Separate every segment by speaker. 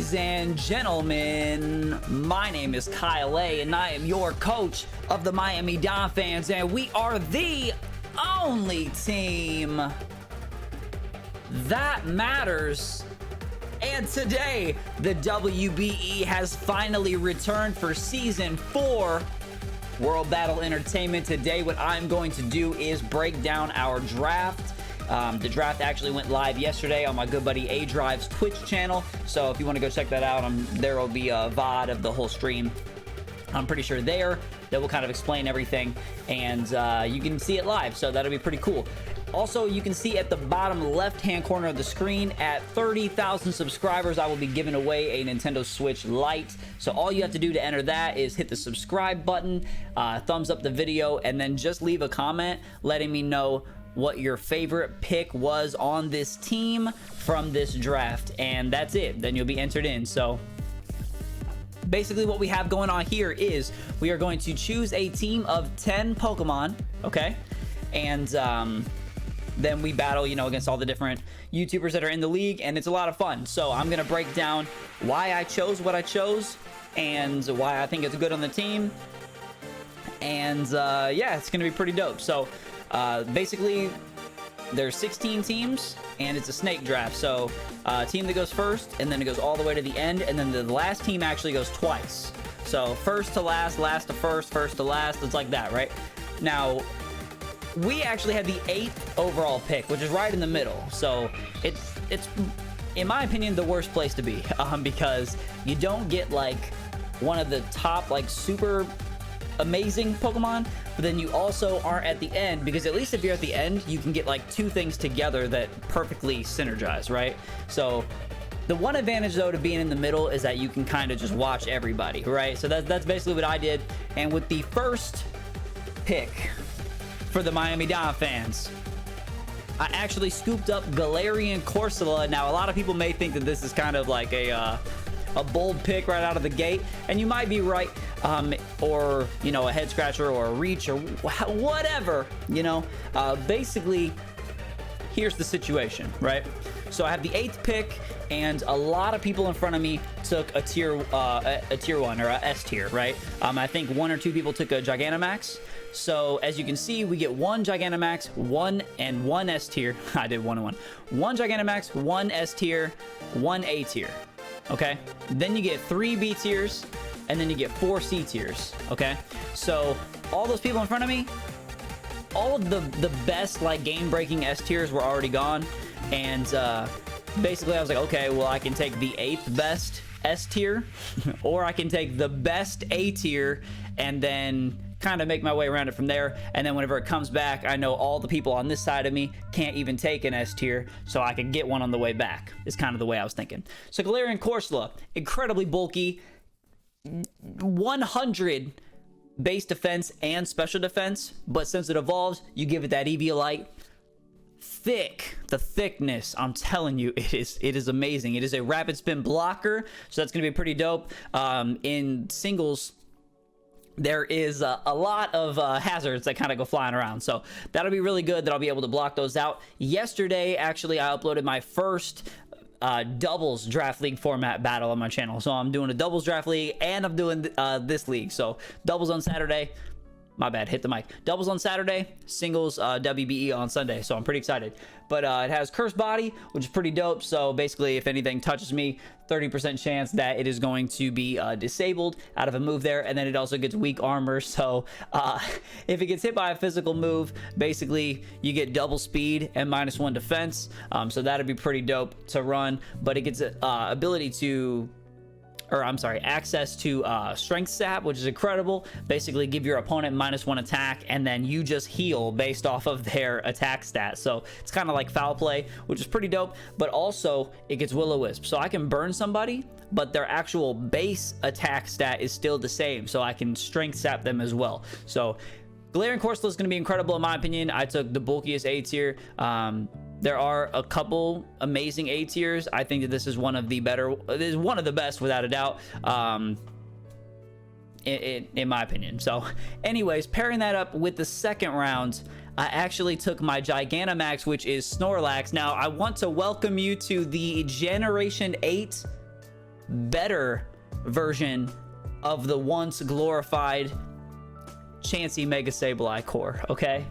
Speaker 1: Ladies and gentlemen, my name is KyleAye and I am your coach of the Miami Donphans, and we are the only team that matters. And today, the WBE has finally returned for Season 4 World Battle Entertainment. Today, what I'm going to do is break down our draft. The draft actually went live yesterday on my good buddy A Drive's Twitch channel. So if you want to go check that out, there will be a VOD of the whole stream. I'm pretty sure that will kind of explain everything, and you can see it live, so that'll be pretty cool. Also, you can see at the bottom left-hand corner of the screen, at 30,000 subscribers, I will be giving away a Nintendo Switch Lite. So all you have to do to enter that is hit the subscribe button, thumbs up the video, and then just leave a comment letting me know what your favorite pick was on this team from this draft, and that's it. Then you'll be entered in. So basically what we have going on here is we are going to choose a team of 10 Pokemon, okay? And then we battle, you know, against all the different YouTubers that are in the league, and it's a lot of fun. So I'm gonna break down why I chose what I chose and why I think it's good on the team. And yeah, it's gonna be pretty dope. So basically there's 16 teams and it's a snake draft. So team that goes first, and then it goes all the way to the end, and then the last team actually goes twice. So first to last, last to first, first to last. It's like that, right? Now we actually had the 8th overall pick, which is right in the middle. So it's in my opinion the worst place to be, because you don't get like one of the top like super amazing Pokemon, but then you also aren't at the end, because at least if you're at the end, you can get like two things together that perfectly synergize, right? So the one advantage though to being in the middle is that you can kind of just watch everybody, right? So that's basically what I did. And with the first pick for the Miami Donphans, I actually scooped up Valerian Corsola. Now a lot of people may think that this is kind of like a bold pick right out of the gate, and you might be right, or you know, a head scratcher or a reach or whatever, you know. Basically here's the situation, right? So I have the 8th pick, and a lot of people in front of me took a tier 1 or a S tier, right? I think 1 or 2 people took a Gigantamax. So as you can see, we get 1 Gigantamax, 1 S tier. I did 1 and 1. 1 Gigantamax, 1 S tier, 1 A tier. Okay, then you get 3 B tiers, and then you get 4 C tiers. Okay, so all those people in front of me, all of the best like game-breaking S tiers were already gone, and basically I was like, okay, well, I can take the 8th best S tier, or I can take the best A tier, and then kind of make my way around it from there. And then whenever it comes back, I know all the people on this side of me can't even take an S tier, so I could get one on the way back, is kind of the way I was thinking. So Valerian Corsola, incredibly bulky, 100 base defense and special defense, but since it evolves, you give it that Eviolite. Thick, the thickness, I'm telling you, it is amazing. It is a rapid spin blocker, so that's gonna be pretty dope. In singles, there is a lot of hazards that kind of go flying around, so that'll be really good that I'll be able to block those out. Yesterday, actually, I uploaded my first doubles draft league format battle on my channel. So I'm doing a doubles draft league, and I'm doing this league. So doubles on Saturday. My bad, hit the mic. Doubles on Saturday, singles WBE on Sunday. So I'm pretty excited. But it has Curse Body, which is pretty dope. So basically, if anything touches me, 30% chance that it is going to be disabled out of a move there. And then it also gets weak armor. So if it gets hit by a physical move, basically you get double speed and -1 defense. So that'd be pretty dope to run. But it gets ability to, or I'm sorry, access to strength sap, which is incredible. Basically give your opponent -1 attack, and then you just heal based off of their attack stat. So it's kind of like foul play, which is pretty dope. But also it gets Will-O-Wisp, so I can burn somebody, but their actual base attack stat is still the same, so I can strength sap them as well. So Valerian Corsola is going to be incredible in my opinion. I took the bulkiest A tier. There are a couple amazing A tiers. I think that this is one of the better, this is one of the best without a doubt, in my opinion. So anyways, pairing that up with the second round, I actually took my Gigantamax, which is Snorlax. Now I want to welcome you to the Generation 8 better version of the once glorified Chansey Mega Sableye core, okay?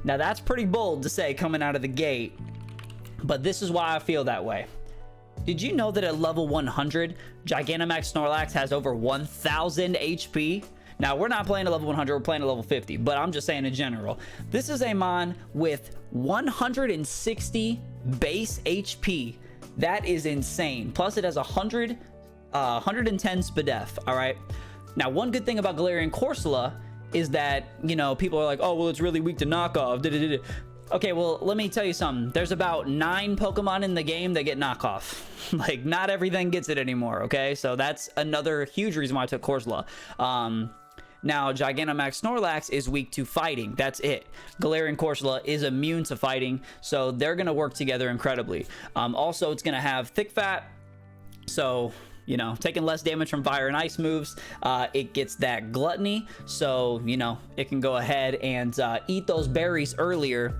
Speaker 1: Now that's pretty bold to say coming out of the gate, but this is why I feel that way. Did you know that at level 100, Gigantamax Snorlax has over 1000 HP? Now, we're not playing at level 100, we're playing at level 50, but I'm just saying in general. This is a mon with 160 base HP. That is insane. Plus, it has 110 Spadef, all right? Now, one good thing about Galarian Corsola is that, you know, people are like, oh, well, it's really weak to knockoff. Okay, well, let me tell you something. There's about 9 Pokemon in the game that get knockoff. Like, not everything gets it anymore, okay? So that's another huge reason why I took Corsola. Now, Gigantamax Snorlax is weak to fighting. That's it. Galarian Corsola is immune to fighting, so they're going to work together incredibly. Also, it's going to have Thick Fat, so, you know, taking less damage from fire and ice moves. It gets that Gluttony, so, you know, it can go ahead and eat those berries earlier.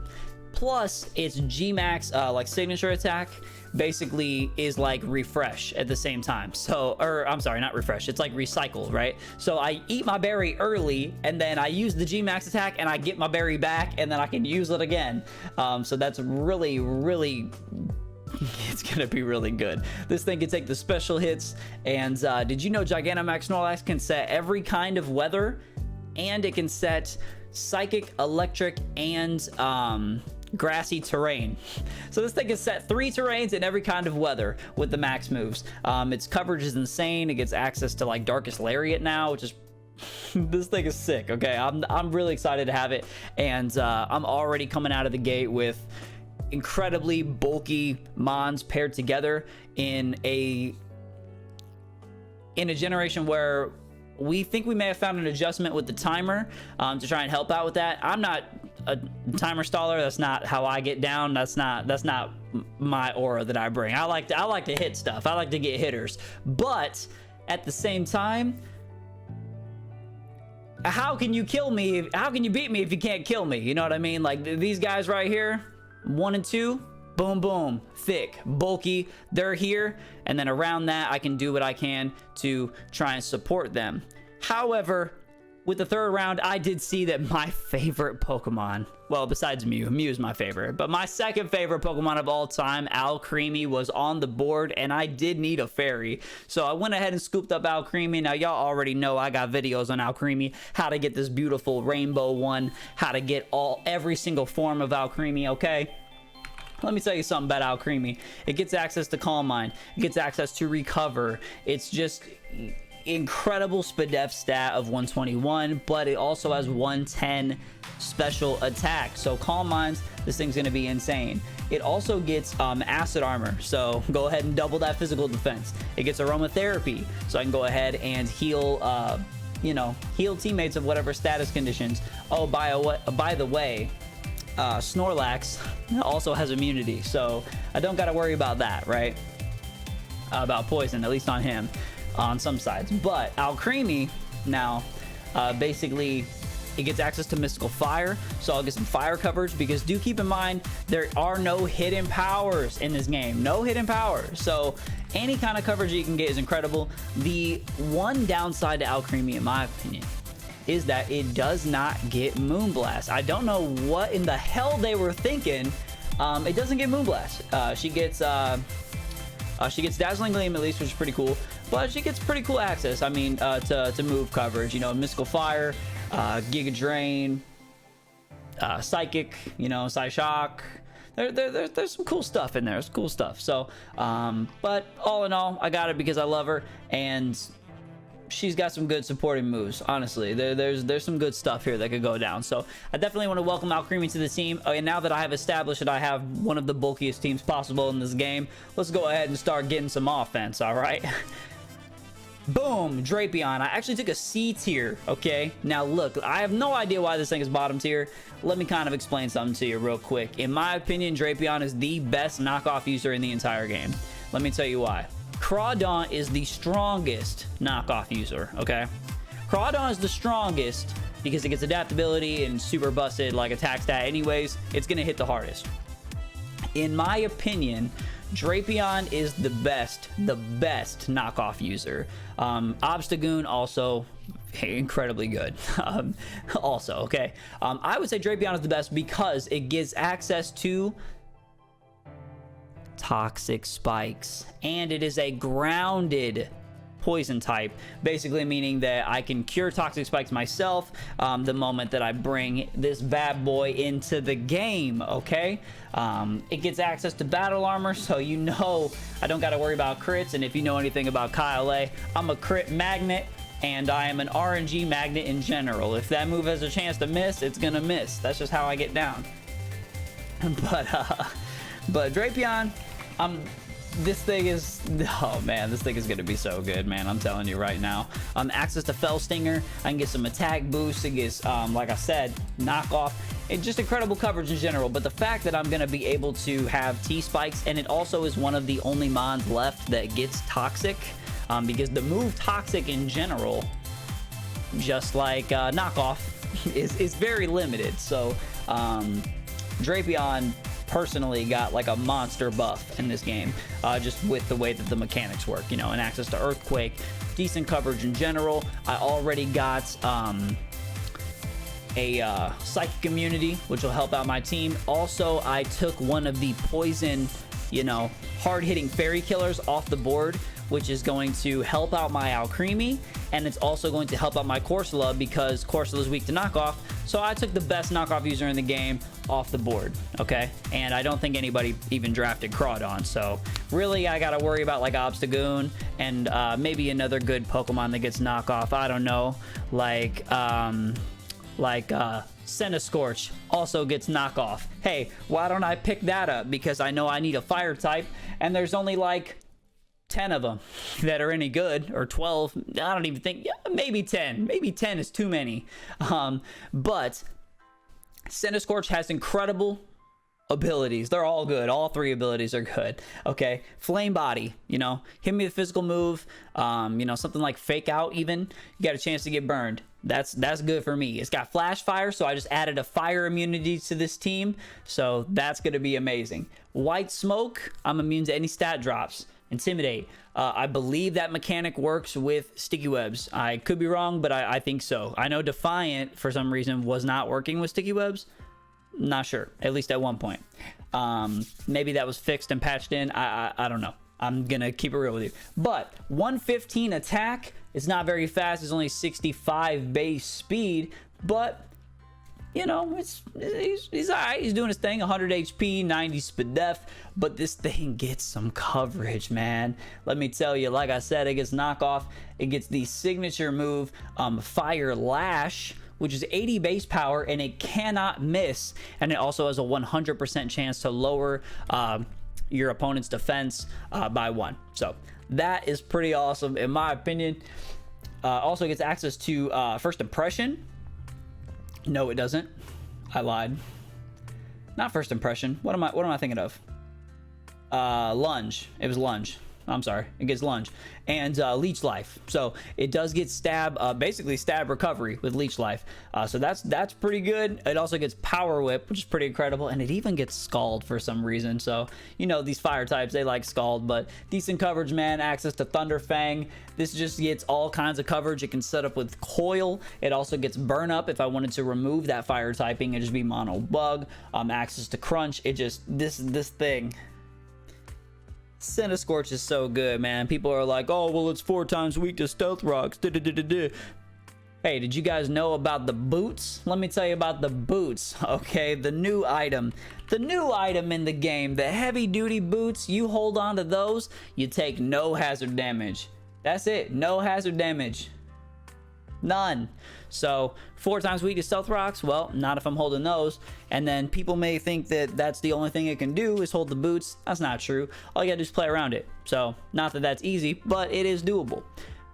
Speaker 1: Plus, its G-Max, like, signature attack basically is like refresh at the same time. So, or I'm sorry, not refresh, it's like recycle, right? So I eat my berry early and then I use the G-Max attack and I get my berry back and then I can use it again. So that's really, really, it's gonna be really good. This thing can take the special hits. And did you know Gigantamax Snorlax can set every kind of weather, and it can set psychic, electric, and grassy terrain. So this thing can set 3 terrains in every kind of weather with the max moves. Its coverage is insane. It gets access to like Darkest Lariat now, which is this thing is sick. Okay, I'm really excited to have it, and I'm already coming out of the gate with incredibly bulky mons paired together in a generation where we think we may have found an adjustment with the timer to try and help out with that. I'm not a timer staller. That's not how I get down. That's not my aura that I bring. I like to hit stuff. I like to get hitters. But at the same time, how can you kill me? How can you beat me if you can't kill me? You know what I mean? Like these guys right here, 1 and 2, boom, boom, thick, bulky, they're here, and then around that, I can do what I can to try and support them. However, with the 3rd round, I did see that my favorite Pokemon, well, besides Mew is my favorite, but my 2nd favorite Pokemon of all time, Alcremie, was on the board, and I did need a fairy. So I went ahead and scooped up Alcremie. Now, y'all already know I got videos on Alcremie, how to get this beautiful rainbow one, how to get every single form of Alcremie, okay? Let me tell you something about Alcremie. It gets access to Calm Mind. It gets access to Recover. It's just incredible Spadef stat of 121, but it also has 110 special attack. So Calm Minds, this thing's going to be insane. It also gets Acid Armor, so go ahead and double that physical defense. It gets Aromatherapy, so I can go ahead and heal, heal teammates of whatever status conditions. Oh, by the way, Snorlax also has immunity, so I don't got to worry about that, right? About poison, at least on him, on some sides. But Alcremie now, basically, it gets access to Mystical Fire, so I'll get some fire coverage, because do keep in mind, there are no hidden powers in this game. No hidden powers. So any kind of coverage you can get is incredible. The one downside to Alcremie, in my opinion, is that it does not get Moonblast. I don't know what in the hell they were thinking. It doesn't get Moonblast. She gets Dazzling Gleam at least, which is pretty cool. But she gets pretty cool access. I mean, to move coverage. You know, Mystical Fire, Giga Drain, Psychic. You know, Psyshock. There's some cool stuff in there. It's cool stuff. So, but all in all, I got it because I love her, and she's got some good supporting moves. Honestly, there's some good stuff here that could go down. So I definitely want to welcome Alcremie to the team. And now that I have established that I have one of the bulkiest teams possible in this game, let's go ahead and start getting some offense. All right. Boom, Drapion. I actually took a C tier, okay? Now, look, I have no idea why this thing is bottom tier. Let me kind of explain something to you real quick. In my opinion, Drapion is the best knockoff user in the entire game. Let me tell you why. Crawdon is the strongest knockoff user, okay? Crawdon is the strongest because it gets adaptability and super busted, like, attack stat anyways. It's going to hit the hardest. In my opinion, Drapion is the best knockoff user. Obstagoon also incredibly good. Also, okay. I would say Drapion is the best because it gives access to toxic spikes, and it is a grounded poison type, basically meaning that I can cure toxic spikes myself the moment that I bring this bad boy into the game. Okay, it gets access to battle armor, so you know I don't got to worry about crits. And if you know anything about KyleAye, I'm a crit magnet, and I am an RNG magnet in general. If that move has a chance to miss, it's gonna miss. That's just how I get down. But Drapion, this thing is, oh man, this thing is gonna be so good, man. I'm telling you right now. Access to Fell Stinger, I can get some attack boosts. It gets, like I said, knockoff, and just incredible coverage in general. But the fact that I'm gonna be able to have T-Spikes, and it also is one of the only mons left that gets Toxic, because the move Toxic in general, just like knockoff, is very limited. So Drapion personally got like a monster buff in this game, just with the way that the mechanics work, you know, and access to Earthquake, decent coverage in general. I already got a Psychic Immunity, which will help out my team. Also, I took one of the poison, you know, hard-hitting fairy killers off the board, which is going to help out my Alcremie, and it's also going to help out my Corsola because Corsola is weak to knockoff. So I took the best knockoff user in the game off the board, okay? And I don't think anybody even drafted Crawdon, so really I gotta worry about like Obstagoon and maybe another good Pokemon that gets knockoff. I don't know, like Sena Scorch also gets knockoff. Hey, why don't I pick that up? Because I know I need a fire type, and there's only like 10 of them that are any good, or 12. I don't even think, yeah, maybe 10. Maybe 10 is too many. But Sena Scorch has incredible abilities. They're all good. All three abilities are good. Okay, Flame Body, you know, hit me with physical move, you know, something like Fake Out even, you got a chance to get burned. That's good for me. It's got Flash Fire, so I just added a fire immunity to this team, so that's gonna be amazing. White Smoke, I'm immune to any stat drops. Intimidate, I believe that mechanic works with sticky webs. I could be wrong, but I think so. I know Defiant for some reason was not working with sticky webs. Not sure, at least at one point. Maybe that was fixed and patched in. I don't know. I'm gonna keep it real with you. But 115 attack is not very fast. It's only 65 base speed, but you know, he's all right. He's doing his thing. 100 HP, 90 speed def, but this thing gets some coverage, man. Let me tell you, like I said, it gets knockoff. It gets the signature move, Fire Lash, which is 80 base power, and it cannot miss. And it also has a 100% chance to lower your opponent's defense by 1. So that is pretty awesome, in my opinion. Also gets access to First Impression. No, it doesn't. I lied. Not First Impression. What am I thinking of? Lunge. It was Lunge. I'm sorry. It gets Lunge. And Leech Life. So it does get Stab, basically Stab Recovery with Leech Life. So that's pretty good. It also gets Power Whip, which is pretty incredible. And it even gets Scald for some reason. So, you know, these fire types, they like Scald. But decent coverage, man. Access to Thunder Fang. This just gets all kinds of coverage. It can set up with Coil. It also gets Burn Up if I wanted to remove that fire typing. It'd just be Mono Bug. Access to Crunch. It just, this thing... Sena Scorch is so good, man. People are like, oh, well, it's 4 times weak to Stealth Rocks. Hey, did you guys know about the boots? Let me tell you about the boots, okay? The new item in the game, the heavy duty boots. You hold on to those, you take no hazard damage. That's it, no hazard damage. None. So 4 times weak to Stealth Rocks, well, not if I'm holding those. And then people may think that that's the only thing it can do is hold the boots. That's not true. All you gotta do is play around it. So not that that's easy, but it is doable.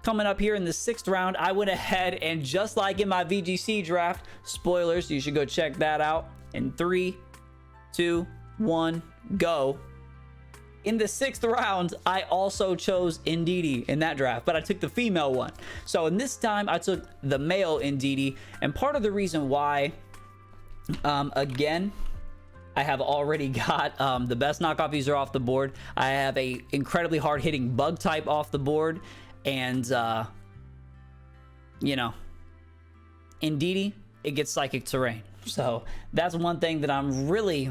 Speaker 1: Coming up here in the 6th round, I went ahead and just like in my VGC draft, spoilers, you should go check that out. In 3, 2, 1, go. In the 6th round, I also chose Indeedy in that draft, but I took the female one. So in this time, I took the male Indeedy, and part of the reason why, again, I have already got the best knockoff user off the board. I have a incredibly hard-hitting bug type off the board. And, you know, Indeedy, it gets Psychic Terrain. So that's one thing that I'm really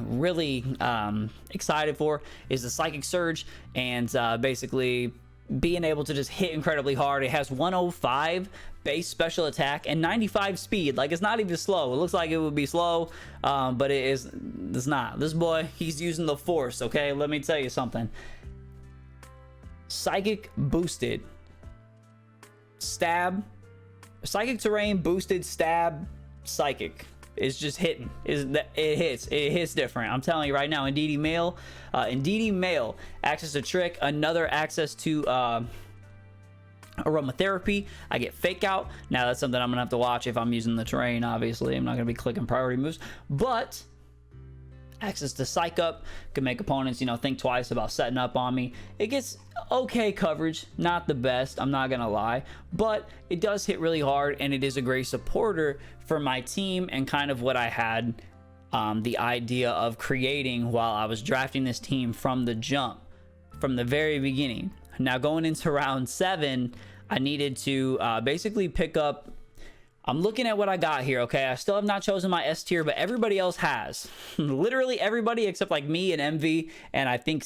Speaker 1: excited for, is the Psychic Surge, and basically being able to just hit incredibly hard. It has 105 base special attack and 95 speed. Like, it's not even slow. It looks like it would be slow, but it's not. This boy, he's using the force, okay? Let me tell you something. Psychic boosted stab, Psychic Terrain boosted stab, Psychic is just hitting. It hits different. I'm telling you right now. Indeedy male, access to trick, another access to aromatherapy. I get fake out. Now that's something I'm gonna have to watch if I'm using the terrain. Obviously, I'm not gonna be clicking priority moves, but access to psych up can make opponents, you know, think twice about setting up on me. It gets okay coverage, not the best, I'm not gonna lie, but it does hit really hard, and it is a great supporter for my team and kind of what I had the idea of creating while I was drafting this team from the jump, from the very beginning. Now going into round 7, I needed to basically pick up. I'm looking at what I got here, okay? I still have not chosen my S tier, but everybody else has. Literally everybody except like me and MV, and I think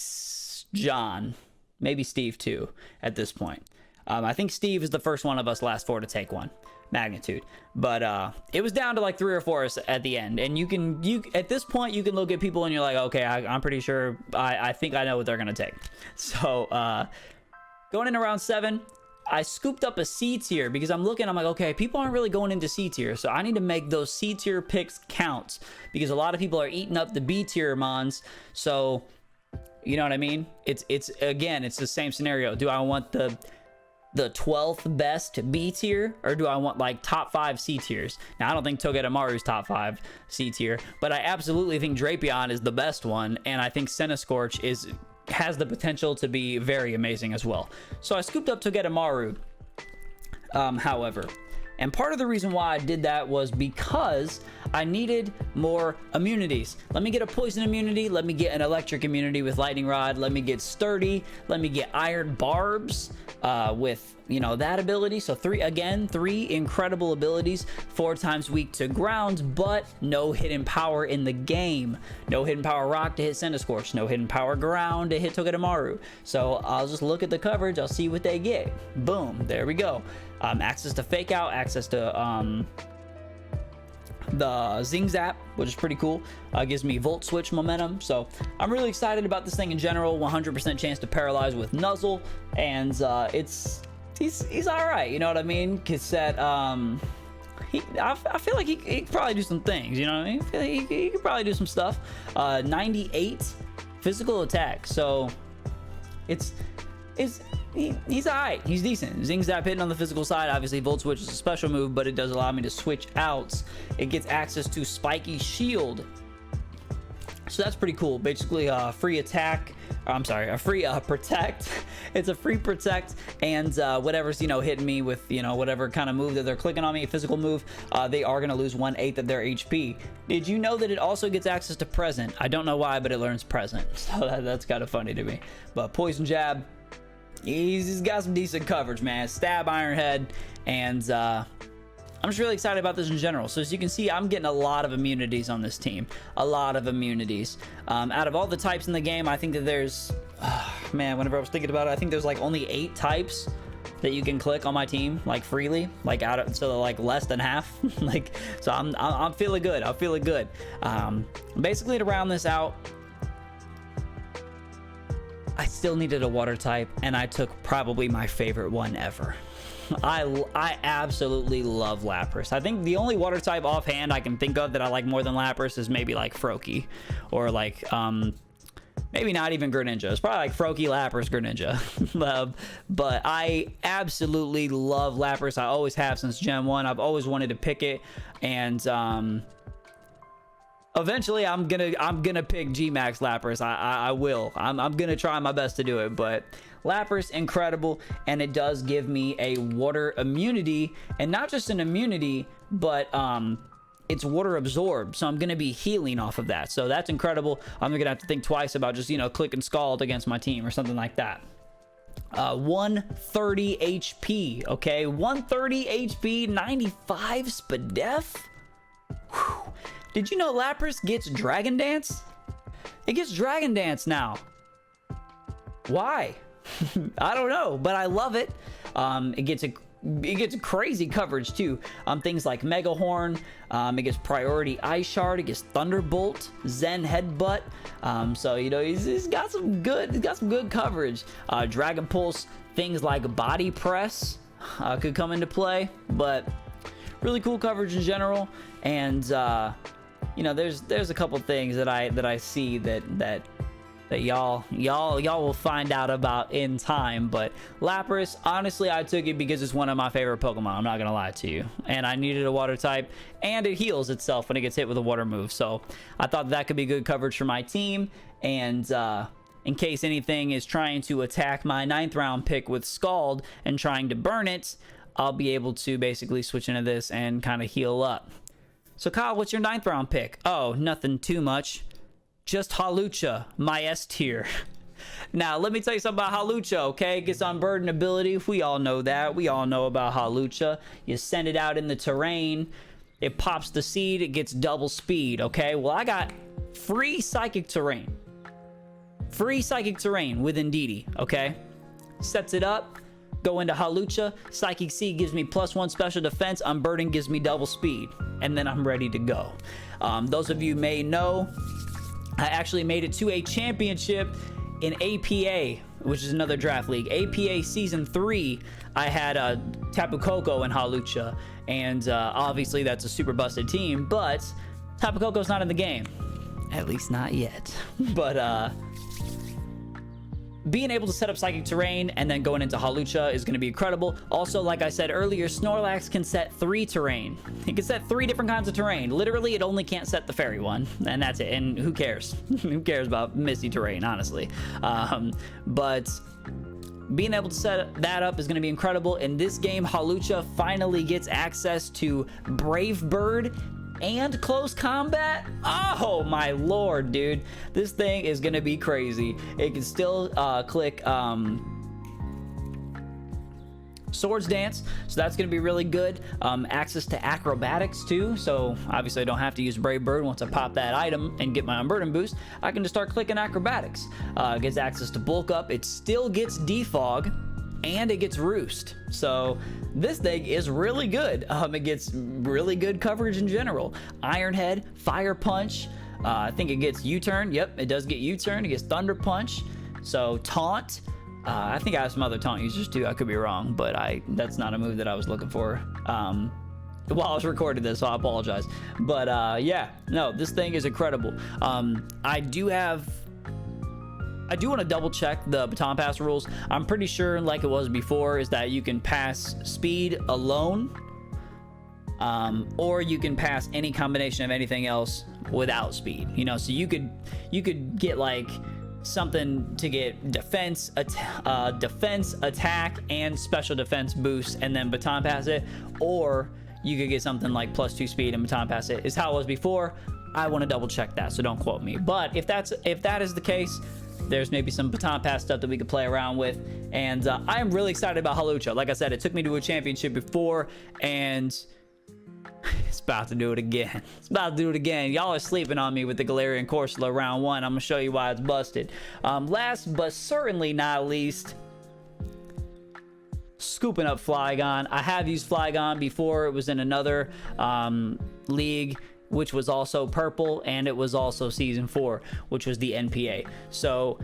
Speaker 1: John, maybe Steve too, at this point. I think Steve is the first one of us last 4 to take one. Magnitude. But it was down to like 3 or 4 at the end. And you at this point, you can look at people and you're like, okay, I'm pretty sure, I think I know what they're going to take. So going into round 7, I scooped up a C tier because I'm like, okay, people aren't really going into C tier, so I need to make those C tier picks count because a lot of people are eating up the B tier mons. So, you know what I mean? It's again, it's the same scenario. Do I want the 12th best B tier, or do I want like top 5 C tiers? Now, I don't think Togedemaru's top 5 C tier, but I absolutely think Drapion is the best one, and I think Sena Scorch has the potential to be very amazing as well. So I scooped up Togedemaru, however. And part of the reason why I did that was because I needed more immunities. Let me get a poison immunity. Let me get an electric immunity with lightning rod. Let me get sturdy. Let me get iron barbs with, you know, that ability. So 3 incredible abilities. 4 times weak to ground, but no hidden power in the game. No hidden power rock to hit Sena Scorch. No hidden power ground to hit Togedemaru. So I'll just look at the coverage. I'll see what they get. Boom. There we go. Access to fake out, access to the Zing Zap, which is pretty cool. Gives me Volt Switch momentum. So I'm really excited about this thing in general. 100% chance to paralyze with Nuzzle, and he's all right. You know what I mean? Cassette, I feel like he could probably do some things. You know what I mean? I feel like he could probably do some stuff. 98 physical attack. So he's alright. He's decent. Zing Zap hitting on the physical side. Obviously, Volt Switch is a special move, but it does allow me to switch out. It gets access to Spiky Shield. So that's pretty cool. Basically, free attack. I'm sorry, a free protect. It's a free protect, and whatever's, you know, hitting me with, you know, whatever kind of move that they're clicking on me, a physical move, they are going to lose 1/8 of their HP. Did you know that it also gets access to present? I don't know why, but it learns present. So that's kind of funny to me. But poison jab. He's got some decent coverage, man. Stab, Iron Head, and I'm just really excited about this in general. So as you can see, I'm getting a lot of immunities on this team. A lot of immunities. Out of all the types in the game, I think that there's... man, whenever I was thinking about it, I think there's like only 8 types that you can click on my team, like freely, like out of, so like less than half. Like, so I'm feeling good. I'm feeling good. Basically, to round this out, I still needed a water type, and I took probably my favorite one ever. I absolutely love Lapras. I think the only water type offhand I can think of that I like more than Lapras is maybe like Froakie, or like maybe not even Greninja. It's probably like Froakie, Lapras, Greninja. But I absolutely love Lapras. I always have since Gen 1. I've always wanted to pick it, and eventually I'm gonna pick G-Max Lapras. I will. I'm gonna try my best to do it, but Lapras, incredible, and it does give me a water immunity, and not just an immunity, but it's water absorbed, so I'm going to be healing off of that. So that's incredible. I'm going to have to think twice about just, you know, clicking Scald against my team or something like that. 130 HP, okay? 130 HP, 95 Spadef? Whew. Did you know Lapras gets Dragon Dance? It gets Dragon Dance now. Why? I don't know, but I love it. It gets crazy coverage too. Things like Mega Horn, it gets Priority Ice Shard, it gets Thunderbolt, Zen Headbutt. So you know he's got some good coverage. Dragon Pulse, things like Body Press could come into play, but really cool coverage in general. And you know, there's a couple things that I see that y'all will find out about in time. But Lapras, honestly, I took it because it's one of my favorite Pokemon. I'm not gonna lie to you, and I needed a water type, and it heals itself when it gets hit with a water move. So I thought that could be good coverage for my team. And in case anything is trying to attack my 9th round pick with Scald and trying to burn it, I'll be able to basically switch into this and kind of heal up. So Kyle, what's your 9th round pick? Oh, nothing too much. Just Hawlucha, my S tier. Now, let me tell you something about Hawlucha, okay? It gets Unburden ability. We all know that. We all know about Hawlucha. You send it out in the terrain. It pops the seed. It gets double speed, okay? Well, I got free Psychic Terrain. Free Psychic Terrain with Indeedy, okay? Sets it up. Go into Hawlucha. Psychic Seed gives me +1 special defense. Unburden gives me double speed. And then I'm ready to go. Those of you may know, I actually made it to a championship in APA, which is another draft league. APA Season 3, I had Tapu Koko and Hawlucha. And obviously that's a super busted team, but Tapu Koko's not in the game. At least not yet. But being able to set up Psychic Terrain and then going into Hawlucha is going to be incredible. Also, like I said earlier, Snorlax can set 3 terrain. It can set 3 different kinds of terrain. Literally, it only can't set the fairy one, and that's it. And who cares? Who cares about misty terrain, honestly? But being able to set that up is going to be incredible. In this game, Hawlucha finally gets access to Brave Bird and close combat. Oh my lord, dude, this thing is gonna be crazy. It can still click Swords Dance, so that's gonna be really good. Access to acrobatics too, so obviously I don't have to use Brave Bird. Once I pop that item and get my Unburden boost, I can just start clicking acrobatics. Gets access to bulk up. It still gets defog, and it gets Roost. So this thing is really good. It gets really good coverage in general. Iron Head, Fire Punch. I think it gets U-Turn. Yep, it does get U-Turn. It gets Thunder Punch. So Taunt. I think I have some other taunt users too. I could be wrong, but that's not a move that I was looking for while I was recording this, so I apologize. But yeah, no, this thing is incredible. I do want to double check the baton pass rules. I'm pretty sure, like it was before, is that you can pass speed alone, or you can pass any combination of anything else without speed. You know, so you could get like something to get defense, attack, and special defense boost, and then baton pass it, or you could get something like +2 speed and baton pass it. Is how it was before. I want to double check that, so don't quote me. But if that is the case, there's maybe some baton pass stuff that we could play around with. And I'm really excited about Hawlucha. Like I said, it took me to a championship before, and it's about to do it again. It's about to do it again. Y'all are sleeping on me with the Galarian Corsola round 1. I'm going to show you why it's busted. Last but certainly not least, scooping up Flygon. I have used Flygon before. It was in another league, which was also purple, and it was also season 4, which was the NPA. So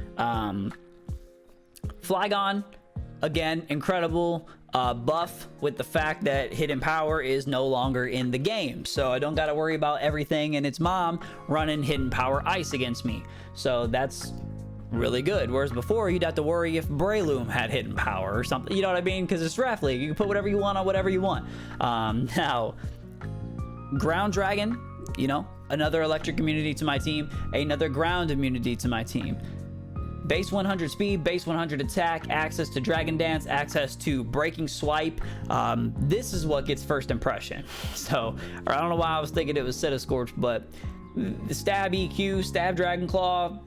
Speaker 1: Flygon, again, incredible buff with the fact that Hidden Power is no longer in the game, so I don't got to worry about everything and its mom running Hidden Power Ice against me. So that's really good, whereas before you'd have to worry if Breloom had Hidden Power or something, you know what I mean? Because it's draft league, you can put whatever you want on whatever you want. Now Ground Dragon, you know, another electric immunity to my team, another ground immunity to my team. Base 100 speed, base 100 attack, access to Dragon Dance, access to Breaking Swipe. This is what gets first impression. So, or I don't know why I was thinking it was Sena Scorch, but the Stab EQ, Stab Dragon Claw.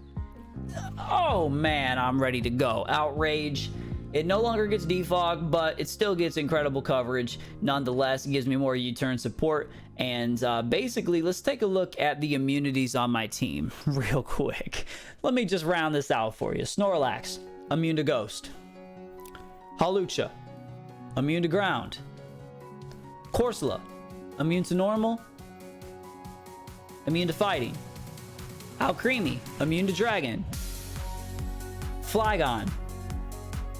Speaker 1: Oh man, I'm ready to go. Outrage. It no longer gets defog, but it still gets incredible coverage. Nonetheless, it gives me more U-turn support. And basically, let's take a look at the immunities on my team real quick. Let me just round this out for you. Snorlax, immune to Ghost. Hawlucha, immune to Ground. Corsola, immune to Normal. Immune to Fighting. Alcremie, immune to Dragon. Flygon,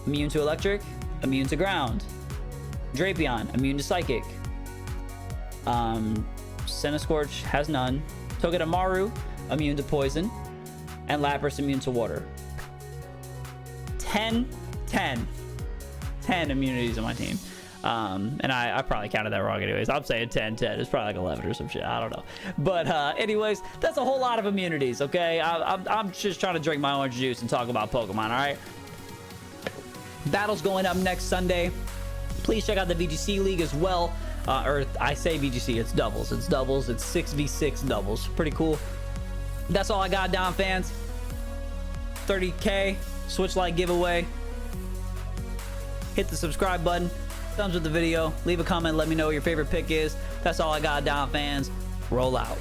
Speaker 1: immune to Electric, immune to Ground. Drapion, immune to Psychic. Sena Scorch has none. Togedemaru, immune to Poison. And Lapras, immune to Water. 10 immunities on my team. And I probably counted that wrong anyways. I'm saying 10. It's probably like 11 or some shit. I don't know. But anyways, that's a whole lot of immunities, okay? I'm just trying to drink my orange juice and talk about Pokemon, all right? Battle's going up next Sunday. Please check out the VGC League as well. Or I say VGC, it's doubles. It's doubles. It's 6v6 doubles. Pretty cool. That's all I got, Donphan fans. 30K Switch Lite giveaway. Hit the subscribe button. Thumbs up the video. Leave a comment. Let me know what your favorite pick is. That's all I got, Donphan fans. Roll out.